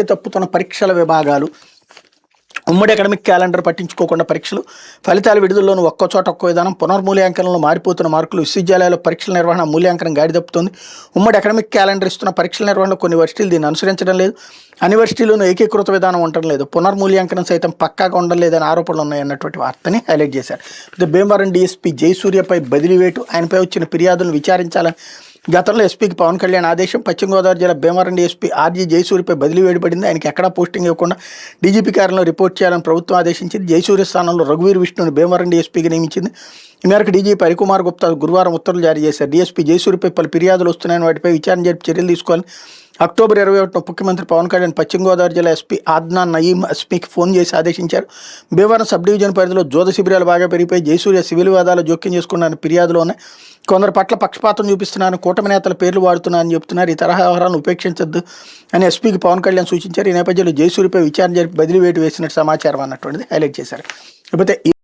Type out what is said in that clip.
తప్పుతున్న పరీక్షల విభాగాలు ఉమ్మడి అకాడమిక్ క్యాలెండర్ పట్టించుకోకుండా పరీక్షలు ఫలితాల విడుదలలోని ఒక్కో విధానం పునర్మూల్యాంకనంలో మారిపోతున్న మార్కులు విశ్వవిద్యాలయాల్లో పరీక్షల నిర్వహణ మూల్యాంకనం గాడి తప్పుతుంది. ఉమ్మడి అకాడమిక్ క్యాలెండర్ ఇస్తున్న పరీక్షల నిర్వహణలో కొన్ని వర్సిటీలు దీన్ని అనుసరించడం లేదు. అన్ని వర్సిటీల్లోనూ ఏకీకృత విధానం ఉండడం లేదు. పునర్మూల్యాంకనం సైతం పక్కాగా ఉండడం లేదని ఆరోపణలు ఉన్నాయన్నటువంటి వార్తని హైలైట్ చేశారు. భీమవరం డీఎస్పీ జయసూర్యపై బదిలీ వేటు, ఆయనపై వచ్చిన ఫిర్యాదులను విచారించాలని గతంలో ఎస్పీకి పవన్ కళ్యాణ్ ఆదేశం. పశ్చిమ గోదావరి జిల్లా భీమవరం డీఎస్పీ ఆర్జీ జయసూర్యపై బదిలీ వేడిపడింది. ఆయనకి ఎక్కడా పోస్టింగ్ ఇవ్వకుండా డీజీపీ కార్యాలయంలో రిపోర్ట్ చేయాలని ప్రభుత్వం ఆదేశించింది. జయసూర్య స్థానంలో రఘువీర్ విష్ణుని భీమవరం డీఎస్పీకి నియమించింది. ఈ మేరకు డీజీపీ హరికుమార్ గుప్తా గురువారం ఉత్తర్వులు జారీ చేశారు. డీఎస్పీ జయసూర్యపై పలు ఫిర్యాదులు వస్తున్నాయని వాటిపై విచారణ జరిపి చర్యలు తీసుకోవాలని అక్టోబర్ 21న ముఖ్యమంత్రి పవన్ కళ్యాణ్ పశ్చిమ గోదావరి జిల్లా ఎస్పీ ఆద్నాన్ నయీం ఎస్పీకి ఫోన్ చేసి ఆదేశించారు. భీమవరం సబ్ డివిజన్ పరిధిలో జోద శిబిరాలు బాగా పెరిగిపోయి జయసూర్య సివిల్ వివాదాలు జోక్యం చేసుకున్నారని ఫిర్యాదులు ఉన్నాయి. కొందరు పట్ల పక్షపాతం చూపిస్తున్నారని, కూటమి నేతల పేర్లు వాడుతున్నారని చెప్తున్నారు. ఈ తరహా వ్యవహారాలను ఉపేక్షించొద్దు అని ఎస్పీకి పవన్ కళ్యాణ్ సూచించారు. ఈ నేపథ్యంలో జయసూర్యపై విచారణ జరిపి బదిలీ వేటు వేసినట్టు సమాచారం అన్నటువంటిది హైలైట్ చేశారు. లేకపోతే